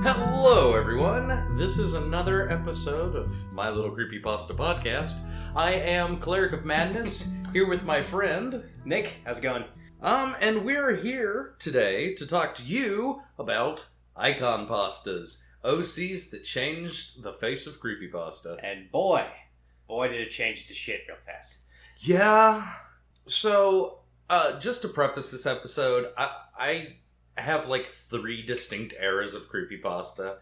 Hello, everyone. This is another episode of My Little Creepypasta Podcast. I am ClericofMadness, here with my friend Nick. How's it going? And we're here today to talk to you about icon pastas, OCs that changed the face of creepypasta. And boy did it change to shit real fast. Yeah. So, just to preface this episode, I have like three distinct eras of creepypasta.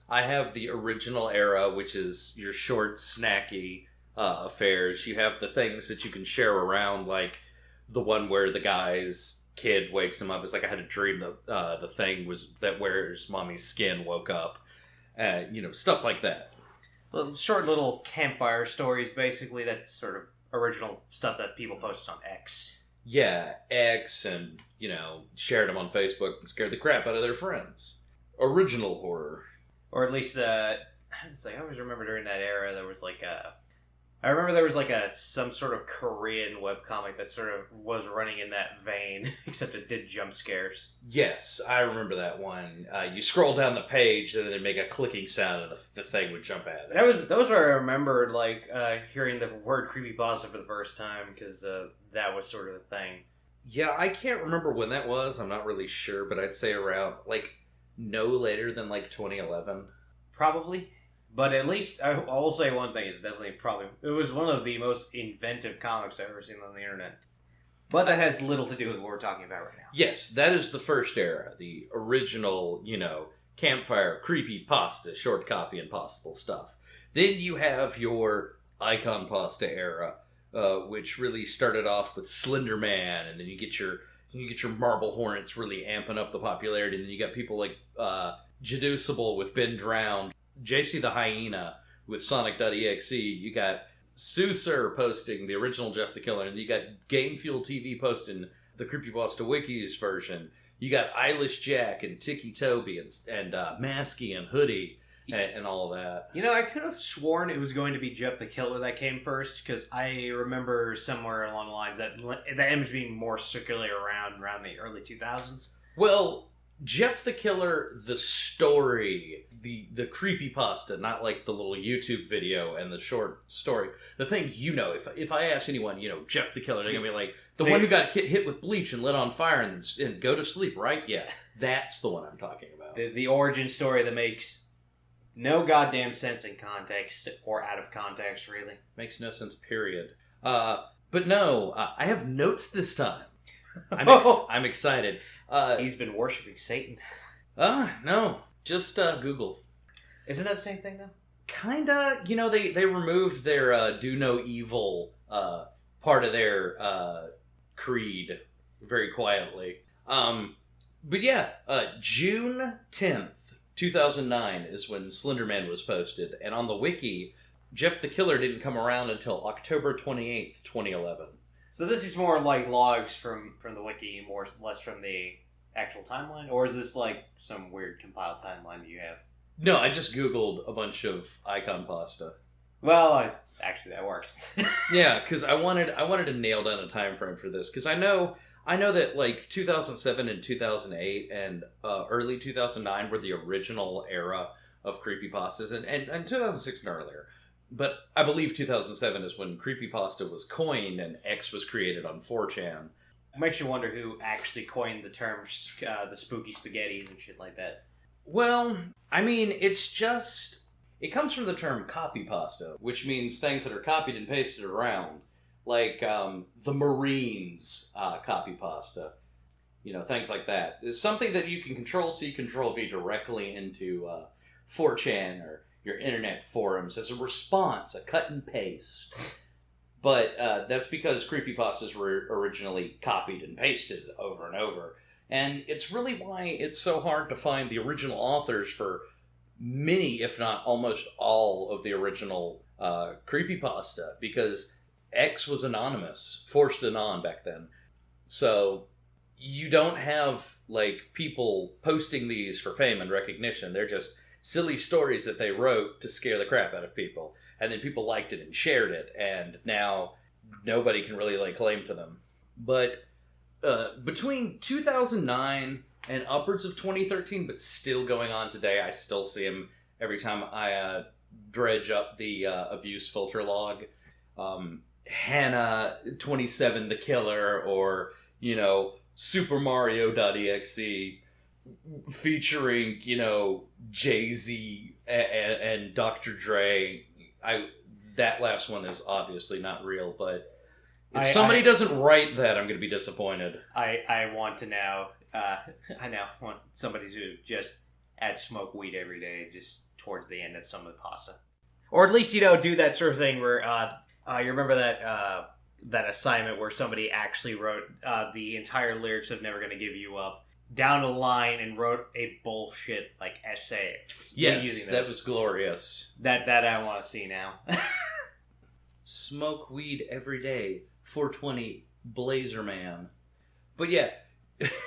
I have the original era, which is your short, snacky affairs. You have the things that you can share around, like the one where the guy's kid wakes him up. It's like, I had a dream that the thing was that wears mommy's skin woke up. Stuff like that. Short little campfire stories, basically. That's sort of original stuff that people posted on X. Yeah, X, and, shared them on Facebook and scared the crap out of their friends. Original horror. Or at least, I always remember during that era, there was some sort of Korean webcomic that sort of was running in that vein, except it did jump scares. Yes, I remember that one. You scroll down the page, and then it'd make a clicking sound, and the thing would jump at it. Those were I remembered, hearing the word creepypasta for the first time, because that was sort of the thing. Yeah, I can't remember when that was. I'm not really sure, but I'd say around, no later than, 2011. Probably. But at least, I will say one thing, it's definitely it was one of the most inventive comics I've ever seen on the internet. But that has little to do with what we're talking about right now. Yes, that is the first era. The original, campfire, creepypasta, short copy, impossible stuff. Then you have your icon pasta era, which really started off with Slender Man, and then you get your Marble Hornets really amping up the popularity, and then you got people like Jeduceable with Ben Drowned, JC the Hyena with Sonic.exe, you got Susur posting the original Jeff the Killer, and you got Game Fuel TV posting the Creepypasta Wiki's version. You got Eilish Jack and Tiki Toby and Masky and Hoodie and all of that. I could have sworn it was going to be Jeff the Killer that came first, because I remember somewhere along the lines that image being more circularly around the early 2000s. Well, Jeff the Killer, the story, the creepypasta, not like the little YouTube video and the short story. The thing, if I ask anyone, Jeff the Killer, they're going to be like, the one who got hit with bleach and lit on fire and go to sleep, right? Yeah, that's the one I'm talking about. The origin story that makes no goddamn sense in context or out of context, really. Makes no sense, period. But no, I have notes this time. I'm excited. He's been worshipping Satan. No. Just Google. Isn't that the same thing, though? Kinda. They removed their do no evil part of their creed very quietly. But yeah, June 10th, 2009 is when Slenderman was posted. And on the wiki, Jeff the Killer didn't come around until October 28th, 2011. So this is more like logs from the wiki, less from the actual timeline? Or is this like some weird compiled timeline that you have? No, I just Googled a bunch of icon pasta. Well, actually that works. Yeah, because I wanted to nail down a time frame for this, because I know that 2007 and 2008 and early 2009 were the original era of creepypastas, and 2006 and earlier. But I believe 2007 is when creepypasta was coined and X was created on 4chan. It makes you wonder who actually coined the term the spooky spaghettis and shit like that. Well, I mean, it comes from the term copypasta, which means things that are copied and pasted around. Like the Marines copypasta. Things like that. It's something that you can Control-C, Control-V directly into 4chan or your internet forums as a response, a cut and paste. But that's because creepypastas were originally copied and pasted over and over. And it's really why it's so hard to find the original authors for many, if not almost all, of the original creepypasta. Because X was anonymous, forced anon back then. So you don't have people posting these for fame and recognition. They're just silly stories that they wrote to scare the crap out of people. And then people liked it and shared it, and now nobody can really lay claim to them. But between 2009 and upwards of 2013, but still going on today. I still see him every time I dredge up the abuse filter log. Hannah 27 the Killer, or, you know, Super Mario.exe featuring, you know, Jay-Z and Dr. Dre. That last one is obviously not real, but if somebody doesn't write that, I'm going to be disappointed. I want to now, I now want somebody to just smoke weed every day, just towards the end of some of the pasta. Or at least, you know, do that sort of thing where, you remember that assignment where somebody actually wrote the entire lyrics of Never Gonna Give You Up down a line and wrote a bullshit, like, essay. Yes, that was glorious. That I want to see now. Smoke weed every day, 420 Blazer Man. But yeah,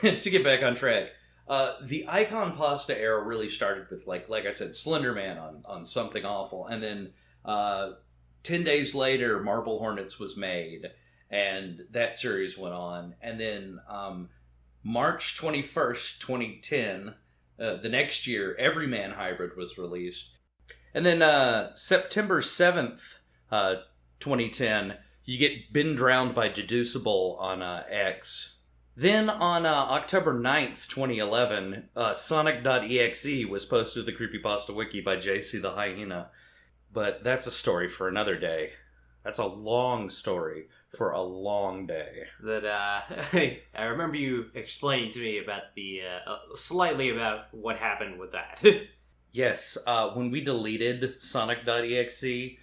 to get back on track, the Icon Pasta era really started with, like I said, Slender Man on Something Awful, and then 10 days later, Marble Hornets was made, and that series went on, and then March 21st, 2010, the next year, Everyman Hybrid was released, and then September 7th, 2010, you get Been Drowned by Deducible on X. Then on October 9th, 2011, Sonic.exe was posted to the Creepypasta Wiki by JC the Hyena. But that's a story for another day. That's a long story for a long day. That I remember you explaining to me about the slightly about what happened with that. Yes, when we deleted Sonic.exe,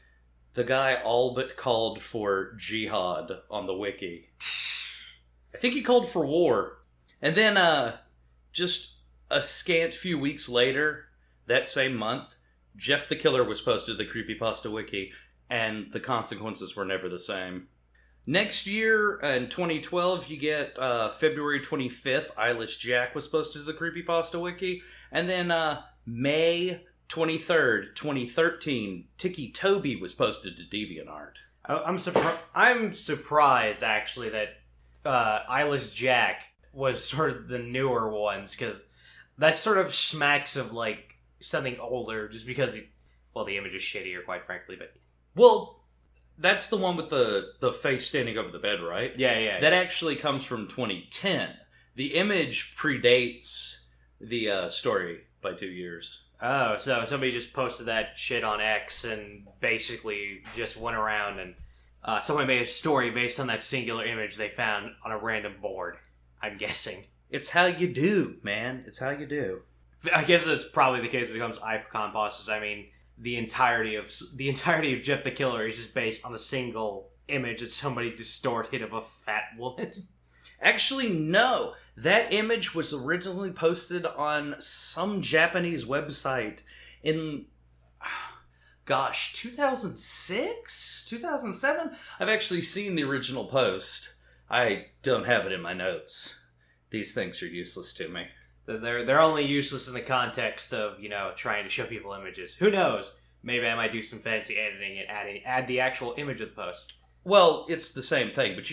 the guy all but called for jihad on the wiki. I think he called for war. And then just a scant few weeks later, that same month, Jeff the Killer was posted to the Creepypasta Wiki, and the consequences were never the same. Next year, in 2012, you get February 25th, Eyeless Jack was posted to the Creepypasta Wiki, and then May 23rd, 2013, Tiki Toby was posted to DeviantArt. I'm surprised, actually, that Eyeless Jack was sort of the newer ones, because that sort of smacks of, like, something older, just because the image is shittier, quite frankly. But well, that's the one with the face standing over the bed, right? Yeah. That actually comes from 2010. The image predates the story by 2 years. Oh, so somebody just posted that shit on X and basically just went around and somebody made a story based on that singular image they found on a random board, I'm guessing. It's how you do, man. It's how you do. I guess that's probably the case when it comes to Icon Pastas. I mean, the entirety of Jeff the Killer is just based on a single image that somebody distorted of a fat woman. Actually, no. That image was originally posted on some Japanese website in, 2006? 2007? I've actually seen the original post. I don't have it in my notes. These things are useless to me. They're only useless in the context of, you know, trying to show people images. Who knows? Maybe I might do some fancy editing and add the actual image of the post. Well, it's the same thing, but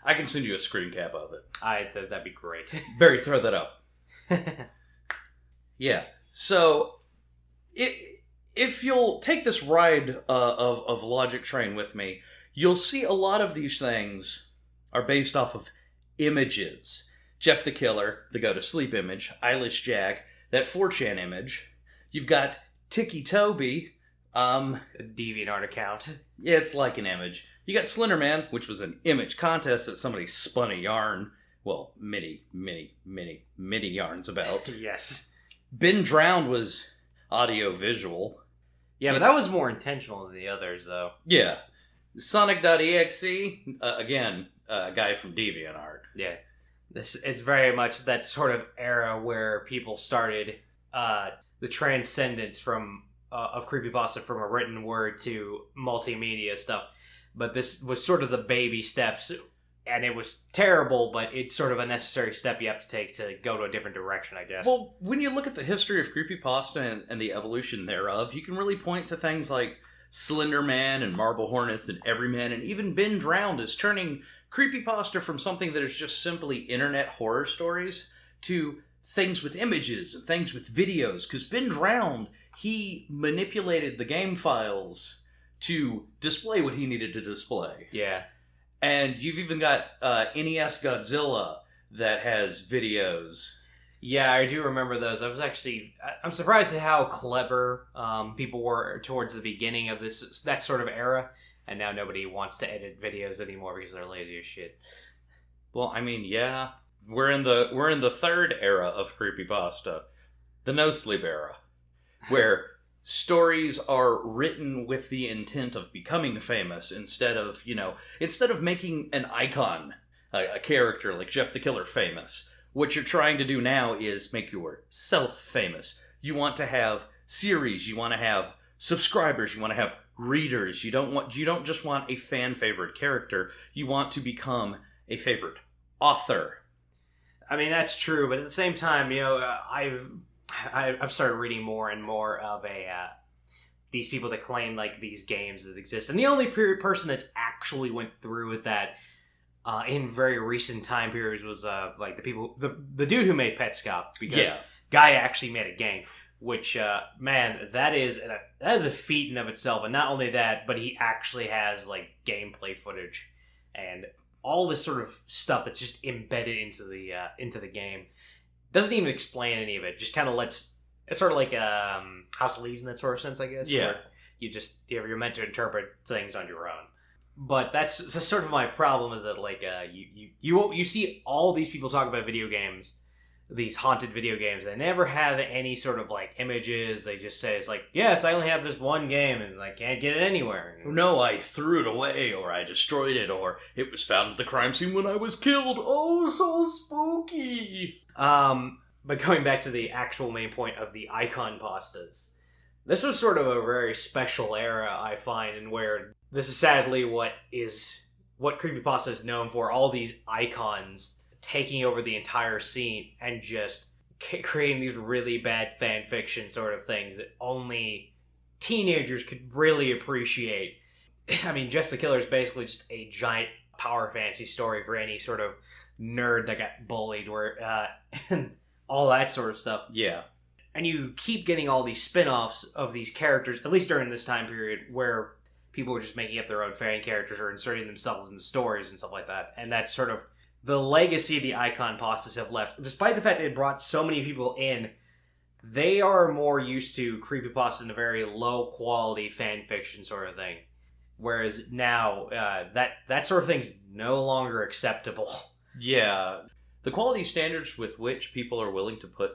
I can send you a screen cap of it. That'd be great. Barry, throw that up. Yeah. So, if you'll take this ride of Logic Train with me, you'll see a lot of these things are based off of images. Jeff the Killer, the Go to Sleep image, Eyeless Jack, that 4chan image. You've got Tiki Toby, a DeviantArt account. Yeah, it's like an image. You got Slender Man, which was an image contest that somebody spun a yarn. Well, many yarns about. Yes. Been Drowned was audio-visual. Yeah, but that was more intentional than the others, though. Yeah. Sonic.exe, again, a guy from DeviantArt. Yeah. This is very much that sort of era where people started the transcendence of creepypasta from a written word to multimedia stuff. But this was sort of the baby steps, and it was terrible, but it's sort of a necessary step you have to take to go to a different direction, I guess. Well, when you look at the history of creepypasta and the evolution thereof, you can really point to things like Slender Man and Marble Hornets and Everyman, and even Been Drowned is turning creepypasta from something that is just simply internet horror stories to things with images and things with videos, because Ben Drowned, he manipulated the game files to display what he needed to display. Yeah. And you've even got NES Godzilla that has videos. Yeah, I do remember those. I'm surprised at how clever people were towards the beginning of that sort of era, and now nobody wants to edit videos anymore because they're lazy as shit. Well, I mean, yeah, we're in the third era of creepypasta, the no sleep era, where stories are written with the intent of becoming famous instead of making an icon, a character like Jeff the Killer famous. What you're trying to do now is make yourself famous. You want to have series, you want to have subscribers, you want to have readers. You don't just want a fan favorite character. You want to become a favorite author. I mean, that's true, but at the same time, I've started reading more and more of these people that claim like these games that exist, and the only person that's actually went through with that in very recent time periods was like the dude who made Petscop, because guy actually made a game, which man, that is a feat in of itself. And not only that, but he actually has like gameplay footage and all this sort of stuff that's just embedded into the game. Doesn't even explain any of it, just kind of lets. It's sort of like House of Leaves in that sort of sense, I guess. Yeah, where you're meant to interpret things on your own. But that's sort of my problem, is that like you see all these people talk about video games, these haunted video games. They never have any sort of like images. They just say it's like, yes, I only have this one game and I can't get it anywhere. No, I threw it away, or I destroyed it, or it was found at the crime scene when I was killed. Oh, so spooky. But going back to the actual main point of the icon pastas, this was sort of a very special era, I find, and where this is sadly what creepypasta is known for. All these icons taking over the entire scene and just creating these really bad fan fiction sort of things that only teenagers could really appreciate. I mean, Jeff the Killer is basically just a giant power fantasy story for any sort of nerd that got bullied, and all that sort of stuff. Yeah. And you keep getting all these spin-offs of these characters, at least during this time period, where people were just making up their own fan characters or inserting themselves into stories and stuff like that. And that's sort of the legacy the icon pastas have left. Despite the fact that it brought so many people in, they are more used to creepypasta in a very low-quality fan fiction sort of thing. Whereas now, that sort of thing's no longer acceptable. Yeah. The quality standards with which people are willing to put...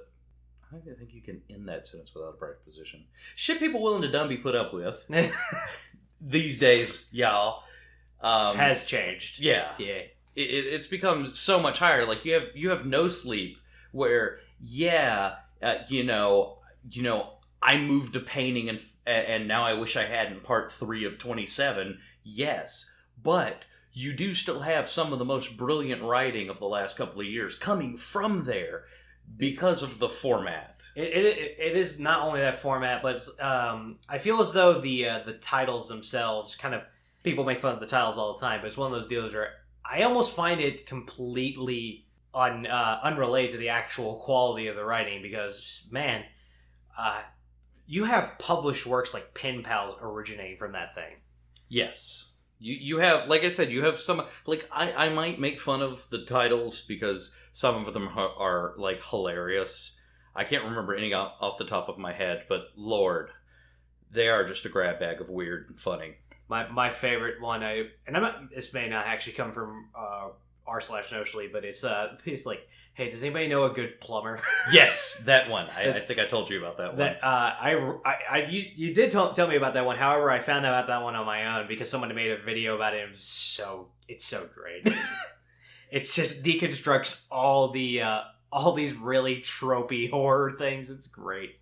I think you can end that sentence without a preposition. Shit people willing to dumb be put up with these days, y'all. Has changed. Yeah. Yeah. It's become so much higher. Like you have No Sleep, where I moved to painting and now I wish I had in part 3 of 27. Yes, but you do still have some of the most brilliant writing of the last couple of years coming from there because of the format. It is not only that format, but I feel as though the titles themselves kind of, people make fun of the titles all the time, but it's one of those deals where I almost find it completely unrelated to the actual quality of the writing, because, man, you have published works like Pen Pals originating from that thing. Yes. You have, like I said, you have some, like, I might make fun of the titles because some of them are like, hilarious. I can't remember any off the top of my head, but Lord, they are just a grab bag of weird and funny. My favorite one, this may not actually come from r/noshley, but it's like, hey, does anybody know a good plumber? Yes, that one. I think I told you about that one. You did tell me about that one. However, I found out about that one on my own because someone made a video about it. It's so great. It just deconstructs all these really tropey horror things. It's great.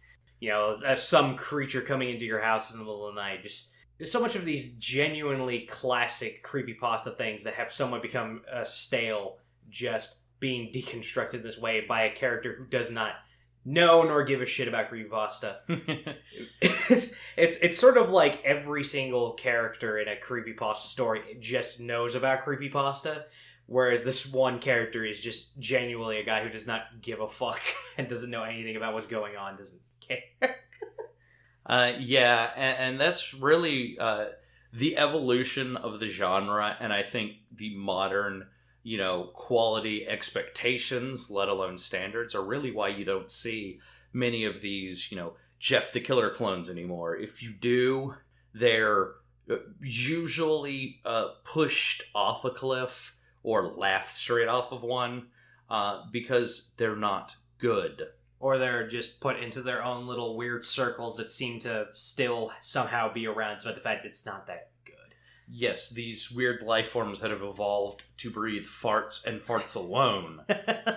Some creature coming into your house in the middle of the night. There's so much of these genuinely classic creepypasta things that have somewhat become stale, just being deconstructed this way by a character who does not know nor give a shit about creepypasta. It's sort of like every single character in a creepypasta story just knows about creepypasta, Whereas this one character is just genuinely a guy who does not give a fuck and doesn't know anything about what's going on, doesn't care. Yeah, and that's really the evolution of the genre, and I think the modern, quality expectations, let alone standards, are really why you don't see many of these, Jeff the Killer clones anymore. If you do, they're usually pushed off a cliff or laughed straight off of one because they're not good. Or they're just put into their own little weird circles that seem to still somehow be around, despite the fact it's not that good. Yes, these weird life forms that have evolved to breathe farts and farts alone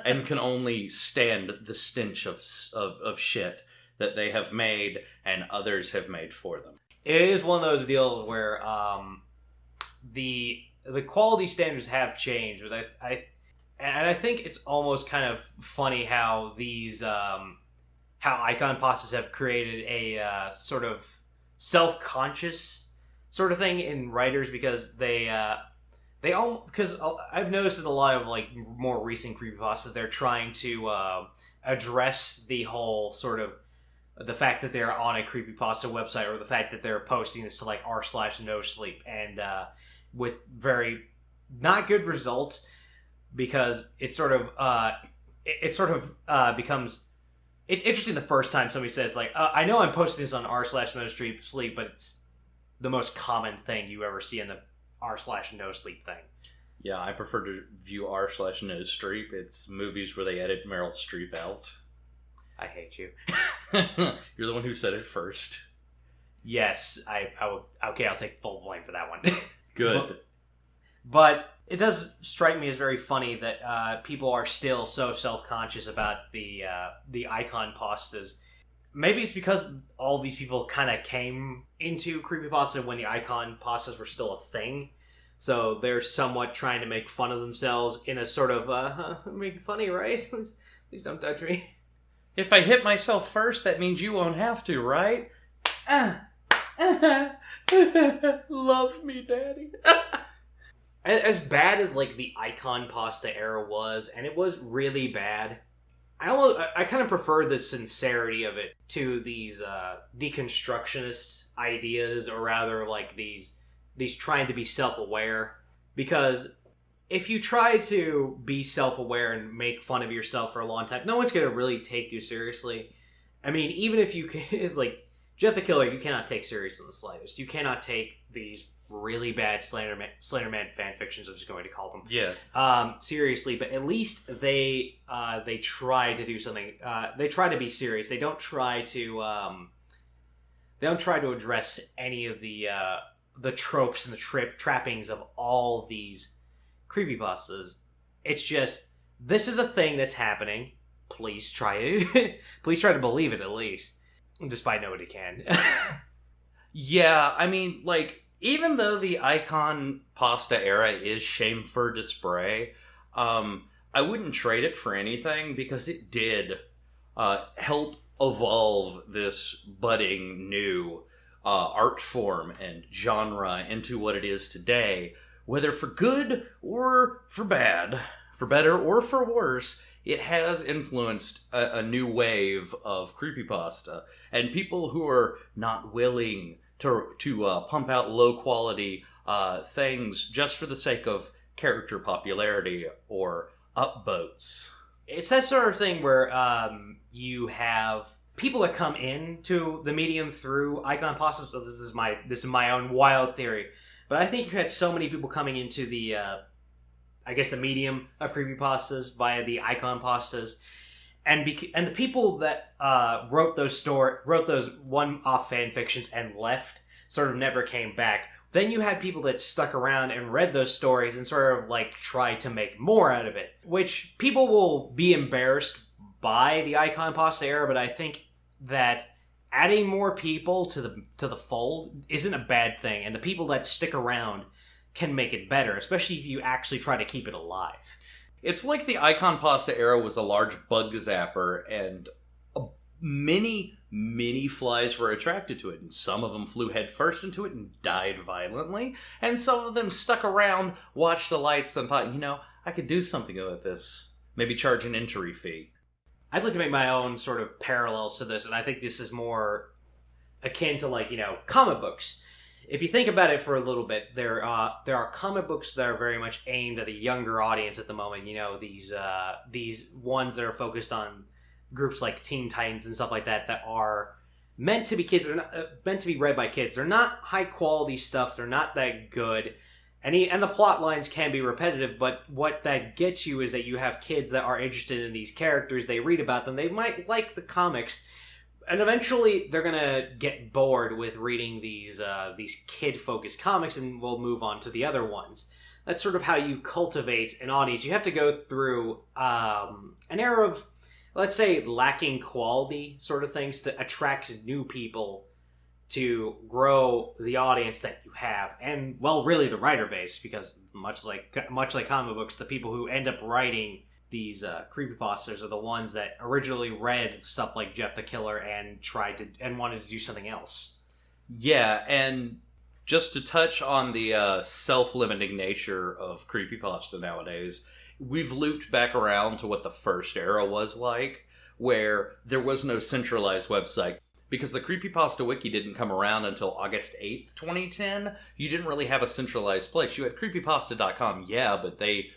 and can only stand the stench of shit that they have made and others have made for them. It is one of those deals where the quality standards have changed, but I think it's almost kind of funny how these how icon pastas have created a sort of self-conscious sort of thing in writers, because because I've noticed in a lot of like more recent creepypastas they're trying to address the whole sort of the fact that they're on a creepypasta website, or the fact that they're posting this to like r/nosleep, and with very not good results, because it sort of becomes, it's interesting the first time somebody says like, I know I'm posting this on r/nosleep, but it's the most common thing you ever see in the r/nosleep thing. Yeah, I prefer to view r/nosleep. It's movies where they edit Meryl Streep out. I hate you. You're the one who said it first. Yes, I will. Okay, I'll take full blame for that one. Good. But it does strike me as very funny that people are still so self-conscious about the icon pastas. Maybe it's because all these people kind of came into creepypasta when the icon pastas were still a thing. So they're somewhat trying to make fun of themselves in a sort of, I'm making funny, right? Please don't touch me. If I hit myself first, that means you won't have to, right? Love me, Daddy. As bad as like the icon pasta era was, and it was really bad, I kind of prefer the sincerity of it to these deconstructionist ideas, or rather like these trying to be self-aware. Because if you try to be self-aware and make fun of yourself for a long time, no one's going to really take you seriously. I mean, even if you can, it's like Jeff the Killer, you cannot take seriously in the slightest. You cannot take these really bad Slenderman fan fictions, I'm just going to call them. Yeah. Seriously, but at least they try to do something. They try to be serious. They don't try to address any of the tropes and the trappings of all these creepypastas. It's just, this is a thing that's happening. Please try to believe it, at least, despite nobody can. Yeah, I mean, like, even though the icon pasta era is shame for display, I wouldn't trade it for anything, because it did help evolve this budding new art form and genre into what it is today. Whether for good or for bad, for better or for worse, it has influenced a new wave of creepypasta. And people who are not willing to pump out low-quality things just for the sake of character popularity or upvotes. It's that sort of thing where you have people that come into the medium through icon pastas. This is my own wild theory. But I think you had so many people coming into the, the medium of creepypastas via the icon pastas, and the people that wrote those one-off fan fictions and left sort of never came back. Then you had people that stuck around and read those stories and sort of like tried to make more out of it, which people will be embarrassed by the icon pasta era. But I think that adding more people to the fold isn't a bad thing, and the people that stick around can make it better, especially if you actually try to keep it alive. It's like the icon pasta era was a large bug zapper, and many flies were attracted to it, and some of them flew headfirst into it and died violently, and some of them stuck around, watched the lights, and thought, I could do something with this. Maybe charge an entry fee. I'd like to make my own sort of parallels to this, and I think this is more akin to, like, comic books. If you think about it for a little bit, there are comic books that are very much aimed at a younger audience at the moment. These ones that are focused on groups like Teen Titans and stuff like that are meant to be kids. They're not meant to be read by kids. They're not high quality stuff. They're not that good. And the plot lines can be repetitive, but what that gets you is that you have kids that are interested in these characters. They read about them. They might like the comics, and eventually they're gonna get bored with reading these kid-focused comics, and will move on to the other ones. That's sort of how you cultivate an audience. You have to go through an era of, let's say, lacking quality sort of things to attract new people, to grow the audience that you have, and, well, really the writer base, because much like comic books, the people who end up writing these creepypastas are the ones that originally read stuff like Jeff the Killer and wanted to do something else. Yeah, and just to touch on the self-limiting nature of creepypasta nowadays, we've looped back around to what the first era was like, where there was no centralized website. Because the Creepypasta Wiki didn't come around until August 8th, 2010, you didn't really have a centralized place. You had creepypasta.com, yeah, but they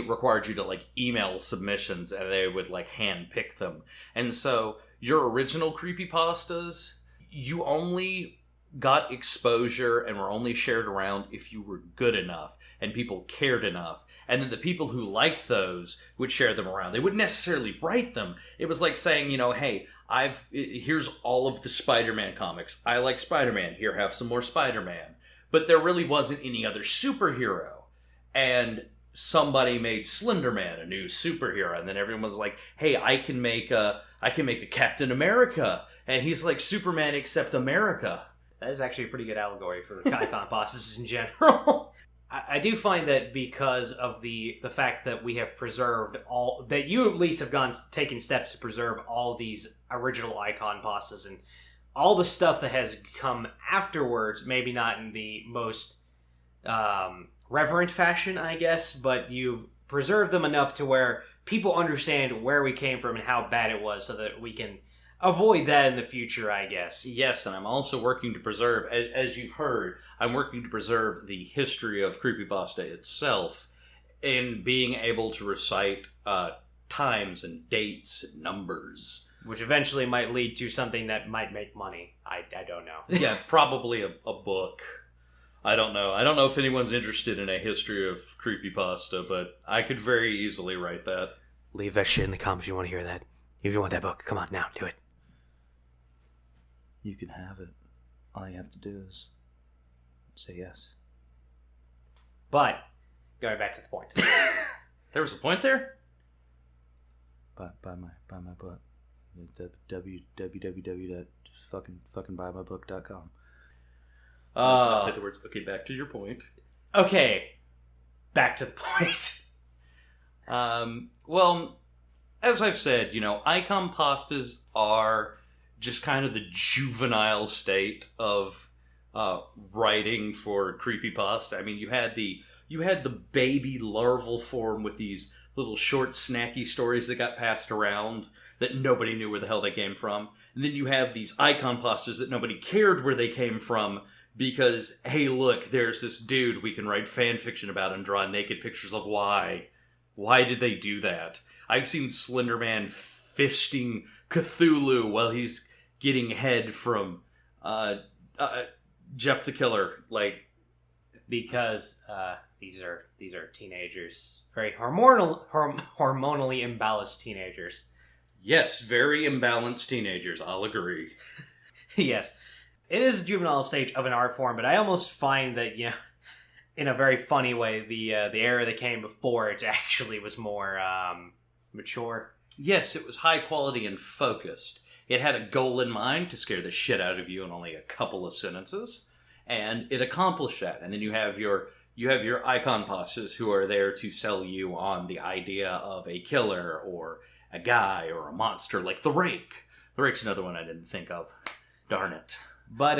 required you to, like, email submissions, and they would, like, hand pick them. And so your original creepypastas, you only got exposure and were only shared around if you were good enough and people cared enough. And then the people who liked those would share them around. They wouldn't necessarily write them. It was like saying, hey, here's all of the Spider-Man comics. I like Spider-Man. Here, have some more Spider-Man. But there really wasn't any other superhero. And somebody made Slender Man a new superhero, and then everyone was like, hey, I can make a Captain America, and he's like Superman except America. That is actually a pretty good allegory for icon bosses in general. I do find that because of the fact that we have preserved all, that you at least have taken steps to preserve all these original icon pastas, and all the stuff that has come afterwards, maybe not in the most reverent fashion, I guess, but you've preserved them enough to where people understand where we came from and how bad it was, so that we can avoid that in the future, I guess. Yes, and I'm also working to preserve, as you've heard, I'm working to preserve the history of creepypasta itself, in being able to recite times and dates and numbers. Which eventually might lead to something that might make money. I don't know. Yeah, probably a book. I don't know. I don't know if anyone's interested in a history of creepypasta, but I could very easily write that. Leave that shit in the comments if you want to hear that. If you want that book, come on now, do it. You can have it. All you have to do is say yes. But, going back to the point. There was a point there? Buy my book. www.fucking-buymybook.com. I was going to say the words, okay, back to your point. Okay, back to the point. Well, as I've said, icon pastas are just kind of the juvenile state of writing for creepypasta. I mean, you had the baby larval form with these little short snacky stories that got passed around that nobody knew where the hell they came from. And then you have these icon pastas that nobody cared where they came from, because, hey, look, there's this dude we can write fan fiction about and draw naked pictures of. Why did they do that? I've seen Slender Man fisting Cthulhu while he's getting head from Jeff the Killer, because these are teenagers, very hormonally imbalanced teenagers. Yes, very imbalanced teenagers. I'll agree. Yes, it is a juvenile stage of an art form, but I almost find that in a very funny way, the era that came before it actually was more mature. Yes, it was high quality and focused. It had a goal in mind to scare the shit out of you in only a couple of sentences, and it accomplished that. And then you have your icon pastas who are there to sell you on the idea of a killer or a guy or a monster, like the Rake. The Rake's another one I didn't think of. Darn it. But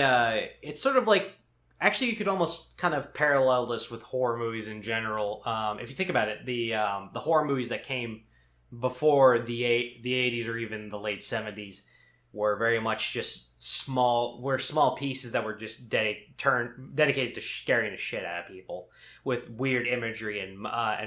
it's sort of like Actually, you could almost kind of parallel this with horror movies in general. If you think about it, the horror movies that came before the 80s or even the late 70s were very much just small pieces that were just dedicated to scaring the shit out of people with weird imagery and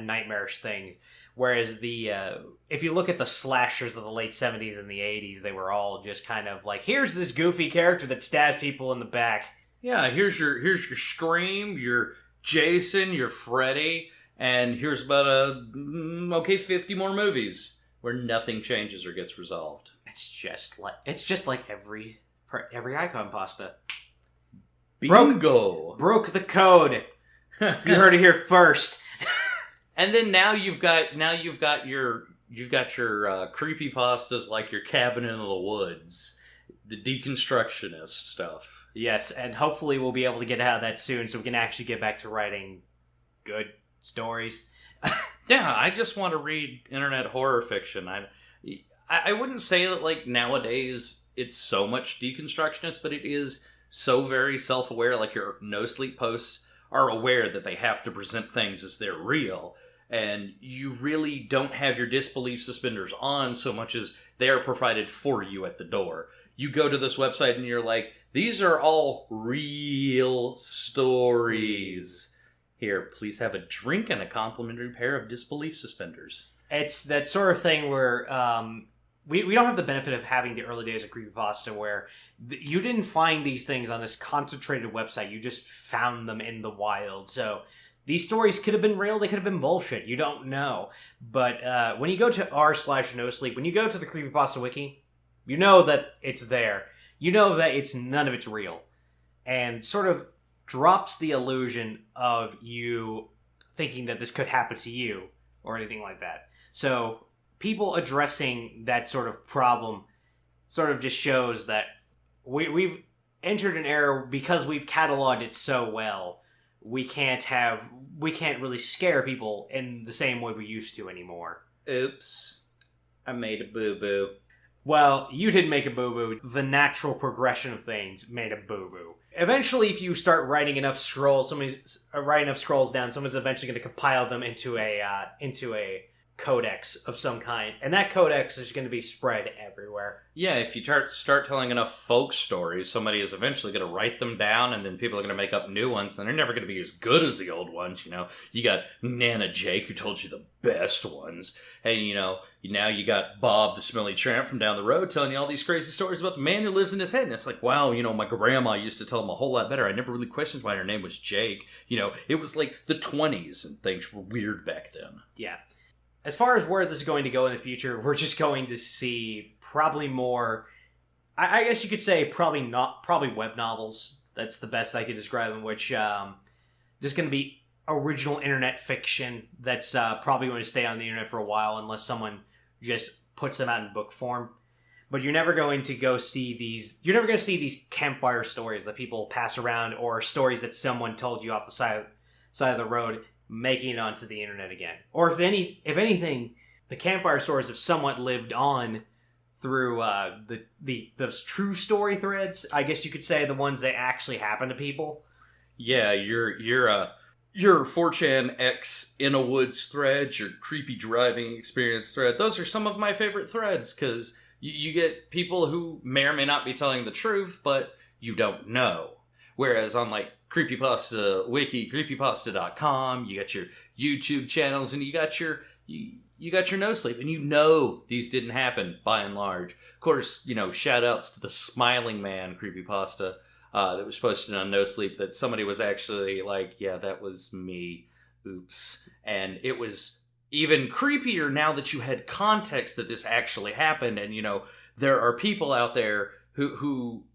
nightmarish things. Whereas if you look at the slashers of the late 70s and the 80s, they were all just kind of like, here's this goofy character that stabs people in the back. Yeah, here's your Scream, your Jason, your Freddy, and here's about 50 more movies where nothing changes or gets resolved. It's just like every icon pasta. Bingo! Broke the code. You heard it here first. And then now you've got your creepypastas like your Cabin in the Woods, the deconstructionist stuff. Yes, and hopefully we'll be able to get out of that soon so we can actually get back to writing good stories. Yeah, I just want to read internet horror fiction. I wouldn't say that like nowadays it's so much deconstructionist, but it is so very self-aware. Like your no sleep posts are aware that they have to present things as they're real, and you really don't have your disbelief suspenders on so much as they are provided for you at the door. You go to this website and you're like, these are all real stories. Here, please have a drink and a complimentary pair of disbelief suspenders. It's that sort of thing where we don't have the benefit of having the early days of creepypasta where you didn't find these things on this concentrated website. You just found them in the wild. So these stories could have been real. They could have been bullshit. You don't know. But when you go to r/nosleep, when you go to the Creepypasta Wiki, you know that it's there. You know that none of it's real. And sort of drops the illusion of you thinking that this could happen to you or anything like that. So people addressing that sort of problem sort of just shows that we've entered an era because we've cataloged it so well. We can't really scare people in the same way we used to anymore. Oops. I made a boo-boo. Well, you didn't make a boo-boo. The natural progression of things made a boo-boo. Eventually, if you start writing enough scrolls down, someone's eventually going to compile them into a codex of some kind, and that codex is going to be spread everywhere. Yeah, if you start telling enough folk stories, somebody is eventually going to write them down, and then people are going to make up new ones, and they're never going to be as good as the old ones. You know, you got Nana Jake who told you the best ones, and now you got Bob the Smelly Tramp from down the road telling you all these crazy stories about the man who lives in his head, and it's like, wow, my grandma used to tell him a whole lot better. I never really questioned why her name was Jake. It was like the 20s, and things were weird back then. Yeah. As far as where this is going to go in the future, we're just going to see probably more, I guess you could say probably web novels. That's the best I could describe them, which just going to be original internet fiction that's probably going to stay on the internet for a while unless someone just puts them out in book form. But you're never going to see these campfire stories that people pass around or stories that someone told you off the side of the road making it onto the internet again. Or if anything, the campfire stories have somewhat lived on through those true story threads. I guess you could say the ones that actually happen to people. Yeah, your 4chan X in a woods thread, your creepy driving experience thread. Those are some of my favorite threads because you get people who may or may not be telling the truth, but you don't know. Whereas on like Creepypasta Wiki, creepypasta.com, you got your YouTube channels, and you got your no sleep, and these didn't happen by and large. Of course, shout outs to the Smiling Man creepypasta that was posted on No Sleep that somebody was actually like, yeah, that was me. Oops. And it was even creepier now that you had context that this actually happened, and there are people out there who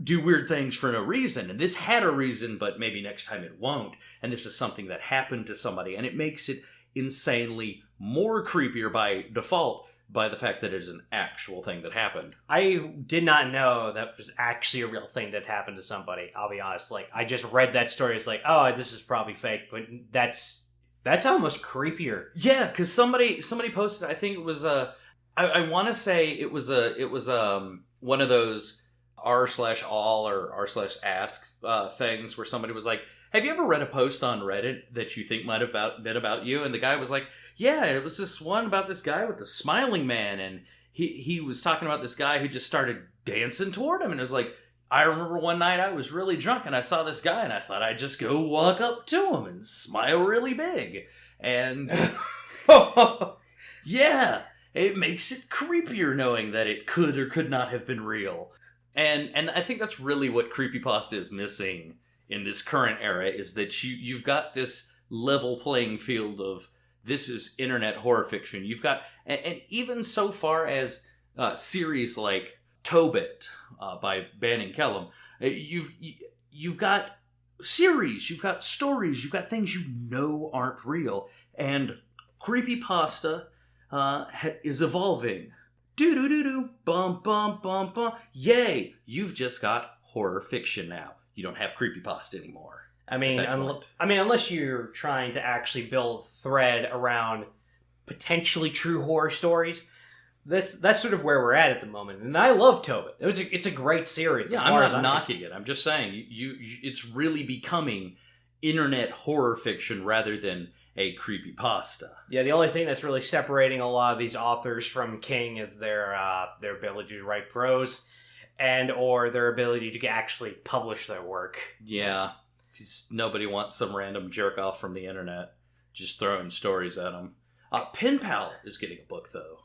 do weird things for no reason, and this had a reason, but maybe next time it won't, and this is something that happened to somebody, and it makes it insanely more creepier by default by the fact that it is an actual thing that happened. I did not know that was actually a real thing that happened to somebody, I'll be honest. Like, I just read that story, it's like, oh, this is probably fake, but that's almost creepier. Yeah, because somebody posted, I think it was I want to say it was one of those r/all or r/ask things where somebody was like, have you ever read a post on Reddit that you think might have been about you? And the guy was like, yeah, it was this one about this guy with the smiling man, and he was talking about this guy who just started dancing toward him, and it was like, I remember one night I was really drunk and I saw this guy and I thought I'd just go walk up to him and smile really big. And yeah, it makes it creepier knowing that it could or could not have been real. And I think that's really what creepypasta is missing in this current era, is that you've got this level playing field of this is internet horror fiction. You've got, and even so far as series like Tobit by Banning Kellum, you've got series, you've got stories, you've got things you know aren't real, and creepypasta is evolving. Do bum bum bum bum. Yay! You've just got horror fiction now. You don't have creepypasta anymore. I mean, unless you're trying to actually build thread around potentially true horror stories. That's sort of where we're at the moment, and I love Tobit. It's a great series. Yeah, I'm not knocking it. I'm just saying it's really becoming internet horror fiction rather than a creepypasta. Yeah, the only thing that's really separating a lot of these authors from King is their ability to write prose, and or their ability to actually publish their work. Yeah, because nobody wants some random jerk off from the internet just throwing stories at them. Pen Pal is getting a book though.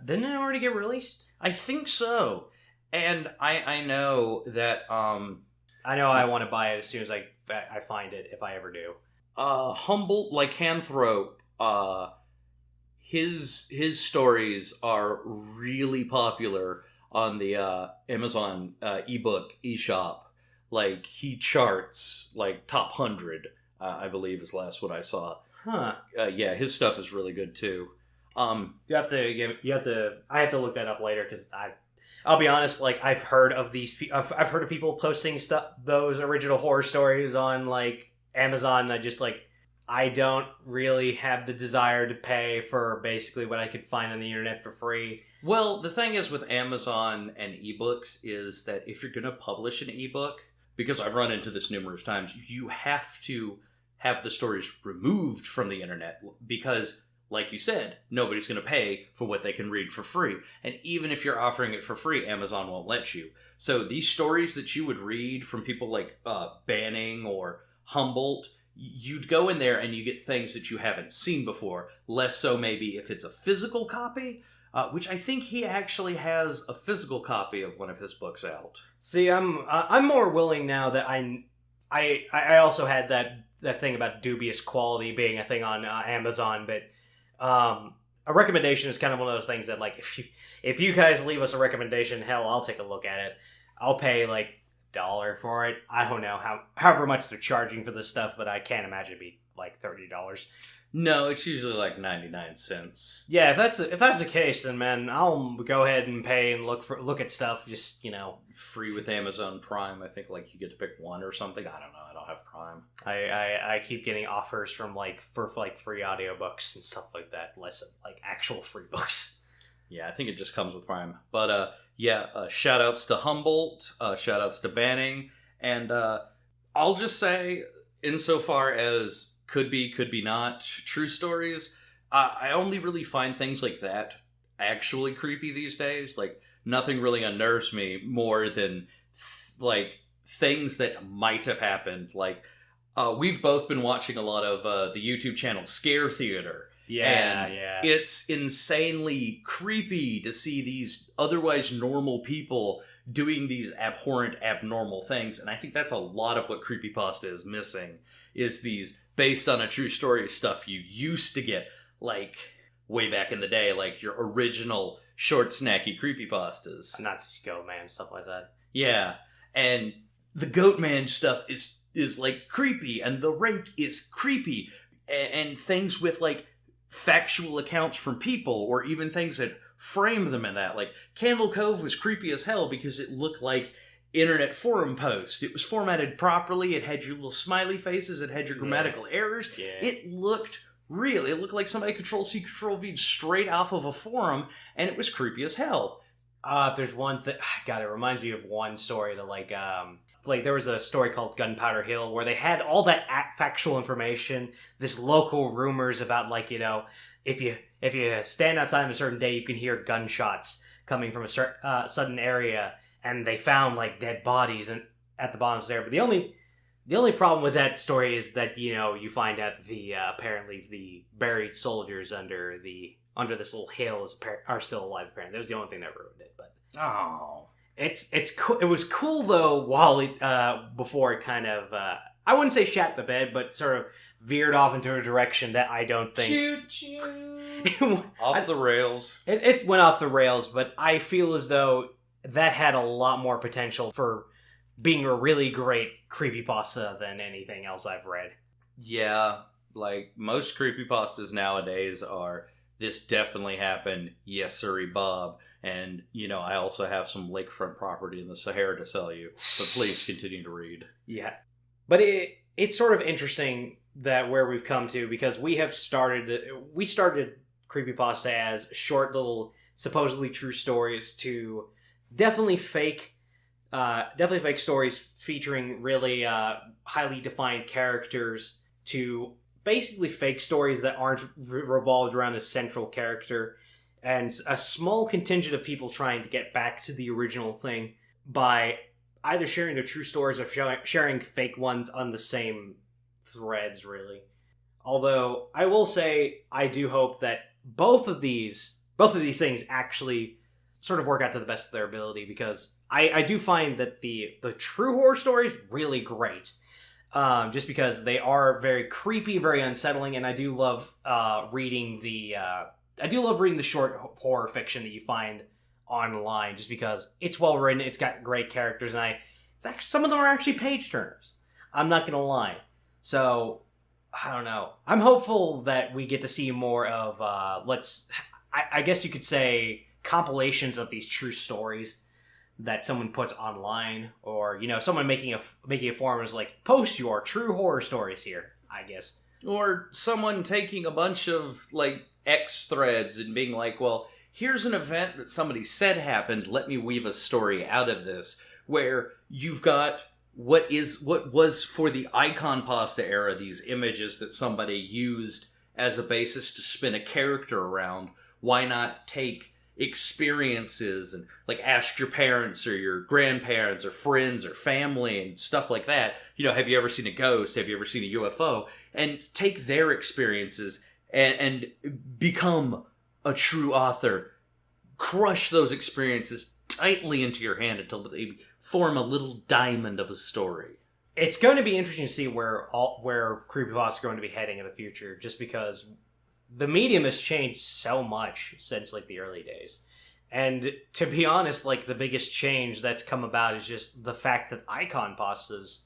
Didn't it already get released? I think so. And I know that... I know I want to buy it as soon as I find it, if I ever do. Humboldt Lycanthrope, his stories are really popular on the Amazon ebook eShop. Like, he charts, like, top 100, I believe is last what I saw. Huh. Yeah, his stuff is really good, too. I have to look that up later, because I'll be honest, like, I've heard of people posting those original horror stories on, like, Amazon, and I don't really have the desire to pay for basically what I could find on the internet for free. Well, the thing is with Amazon and ebooks is that if you're going to publish an ebook, because I've run into this numerous times, you have to have the stories removed from the internet, because, like you said, nobody's going to pay for what they can read for free. And even if you're offering it for free, Amazon won't let you. So these stories that you would read from people like Banning or Humboldt, you'd go in there and you get things that you haven't seen before. Less so maybe if it's a physical copy, which I think he actually has a physical copy of one of his books out. See, I'm more willing now that I also had that thing about dubious quality being a thing on Amazon, but a recommendation is kind of one of those things that, like, if you guys leave us a recommendation, hell, I'll take a look at it. I'll pay like $1 for it. I don't know however much they're charging for this stuff, but I can't imagine it'd be like $30. No, it's usually like 99 cents. Yeah, if that's the case, then man, I'll go ahead and pay and look at stuff. Just free with Amazon Prime. I think like you get to pick one or something. I don't know. I don't have Prime. I keep getting offers from for free audiobooks and stuff like that, less of like actual free books. Yeah, I think it just comes with Prime. But shout outs to Humboldt, shout outs to Banning, and I'll just say, insofar as could be not true stories, I only really find things like that actually creepy these days. Like, nothing really unnerves me more than like things that might have happened. Like, we've both been watching a lot of the YouTube channel Scare Theater. Yeah. It's insanely creepy to see these otherwise normal people doing these abhorrent, abnormal things. And I think that's a lot of what creepypasta is missing, is these based on a true story stuff you used to get, like, way back in the day, like your original short, snacky creepypastas. Nazi Goat Man, stuff like that. Yeah, and the Goat Man stuff is like creepy, and the Rake is creepy, and things with like factual accounts from people, or even things that frame them in that. Like Candle Cove was creepy as hell because it looked like internet forum post. It was formatted properly. It had your little smiley faces. It had your grammatical errors. Yeah. It looked real. It looked like somebody Control-C, Control-V straight off of a forum, and it was creepy as hell. There's one that God, it reminds me of one story that like there was a story called Gunpowder Hill where they had all that factual information, this local rumors about like if you stand outside on a certain day, you can hear gunshots coming from a sudden area, and they found like dead bodies and at the bottom there. But the only problem with that story is that you find out the apparently the buried soldiers under this little hill are still alive. Apparently, that's the only thing that ruined it. But it's cool. It was cool though while it before it kind of I wouldn't say shat the bed, but sort of veered off into a direction that I don't think off the rails. It went off the rails, but I feel as though that had a lot more potential for being a really great creepypasta than anything else I've read. Yeah, like most creepypastas nowadays are, this definitely happened, yes sirree Bob, and I also have some lakefront property in the Sahara to sell you, but please continue to read. Yeah, but it's sort of interesting that where we've come to, because we started creepypasta as short little supposedly true stories to definitely fake stories featuring really highly defined characters, to basically fake stories that aren't revolved around a central character, and a small contingent of people trying to get back to the original thing by either sharing their true stories or sharing fake ones on the same threads, really. Although I will say I do hope that both of these things actually sort of work out to the best of their ability, because I do find that the true horror story is really great, just because they are very creepy, very unsettling, and I do love reading the short horror fiction that you find online, just because it's well written, it's got great characters, and some of them are actually page turners. I'm not gonna lie. So I don't know. I'm hopeful that we get to see more of I guess you could say compilations of these true stories that someone puts online, or someone making a forum is like, post your true horror stories here, I guess. Or someone taking a bunch of like X threads and being like, well, here's an event that somebody said happened, let me weave a story out of this, where you've got what was for the icon pasta era, these images that somebody used as a basis to spin a character around. Why not take experiences and like ask your parents or your grandparents or friends or family and stuff like that, have you ever seen a ghost, have you ever seen a UFO, and take their experiences and become a true author, crush those experiences tightly into your hand until they form a little diamond of a story. It's going to be interesting to see where creepypasta is going to be heading in the future, just because the medium has changed so much since like the early days. And to be honest, like the biggest change that's come about is just the fact that icon pastas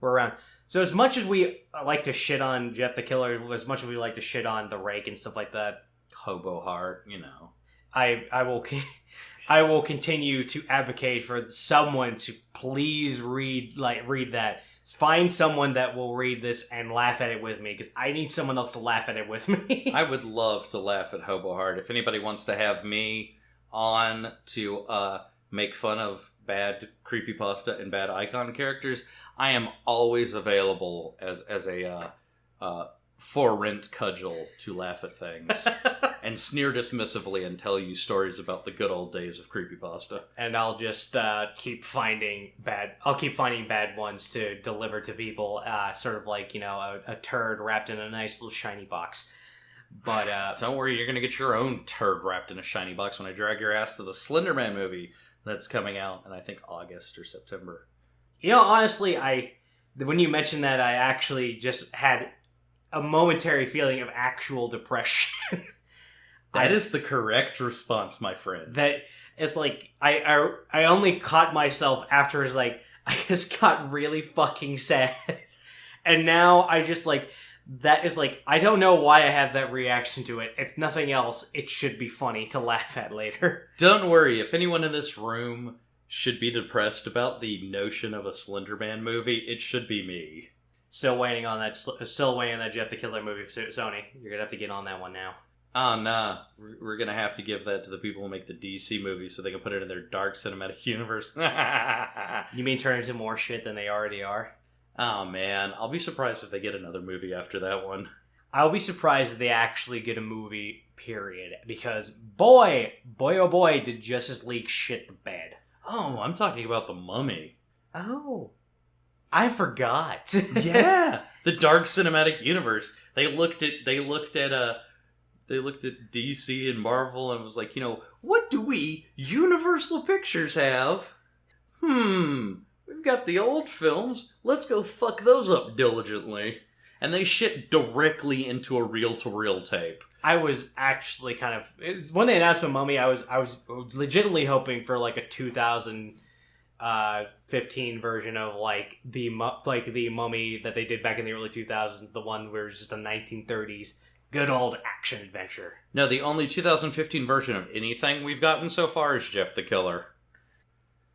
were around. So as much as we like to shit on Jeff the Killer, as much as we like to shit on the Rake and stuff like that, Hobo Heart, I will continue to advocate for someone to please read that. Find someone that will read this and laugh at it with me, because I need someone else to laugh at it with me. I would love to laugh at Hobo Heart. If anybody wants to have me on to make fun of bad creepypasta and bad icon characters, I am always available as a for rent cudgel to laugh at things and sneer dismissively and tell you stories about the good old days of creepypasta. And I'll just keep finding bad ones to deliver to people, sort of like a turd wrapped in a nice little shiny box. But don't worry, you're gonna get your own turd wrapped in a shiny box when I drag your ass to the Slender Man movie that's coming out in I think August or September. Honestly, when you mentioned that, I actually just had a momentary feeling of actual depression. That is the correct response, my friend. That it's like I only caught myself after it's like I just got really fucking sad, and now I just like that is like I don't know why I have that reaction to it. If nothing else, it should be funny to laugh at later. Don't worry, if anyone in this room should be depressed about the notion of a Slender Man movie, it should be me. Still waiting on that Jeff the Killer movie, Sony. You're gonna have to get on that one now. Oh, nah. We're going to have to give that to the people who make the DC movies so they can put it in their dark cinematic universe. You mean turn into more shit than they already are? Oh, man. I'll be surprised if they get another movie after that one. I'll be surprised if they actually get a movie, period. Because, boy, oh boy, did Justice League shit the bed. Oh, I'm talking about The Mummy. Oh. I forgot. Yeah. The dark cinematic universe. They looked at DC and Marvel and was like, what do we, Universal Pictures, have? We've got the old films. Let's go fuck those up diligently. And they shit directly into a reel-to-reel tape. I was actually when they announced the Mummy, I was legitimately hoping for like a 2015 version of like the Mummy that they did back in the early 2000s, the one where it was just a 1930s good old action adventure. No, the only 2015 version of anything we've gotten so far is Jeff the Killer.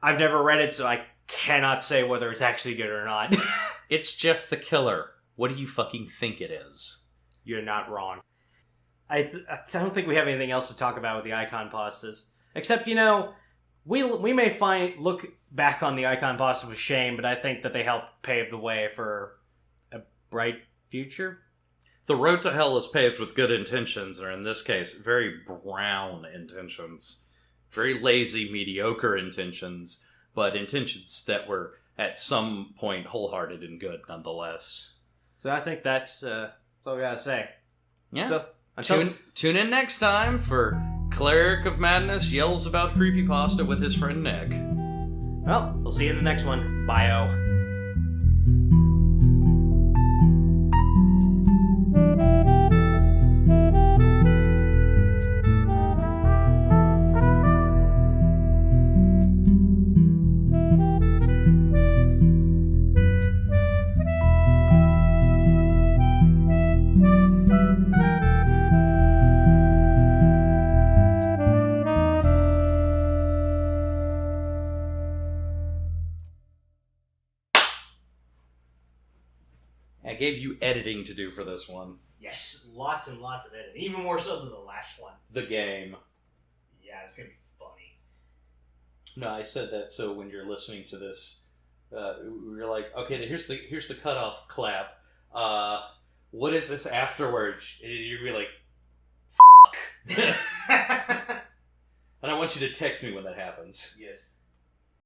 I've never read it, so I cannot say whether it's actually good or not. It's Jeff the Killer. What do you fucking think it is? You're not wrong. I don't think we have anything else to talk about with the icon pastas. Except, we may look back on the icon pasta with shame, but I think that they help pave the way for a bright future. The road to hell is paved with good intentions, or in this case, very brown intentions. Very lazy, mediocre intentions, but intentions that were at some point wholehearted and good nonetheless. So I think that's all we gotta say. Yeah. So tune in next time for Cleric of Madness yells about Creepypasta with his friend Nick. Well, we'll see you in the next one. Bye-o. I gave you editing to do for this one. Yes, lots and lots of editing. Even more so than the last one. The game. Yeah, it's gonna be funny. No, I said that so when you're listening to this, you're like, okay, here's the cutoff clap. What is this afterwards? You're gonna be like, fuck. And I want you to text me when that happens. Yes.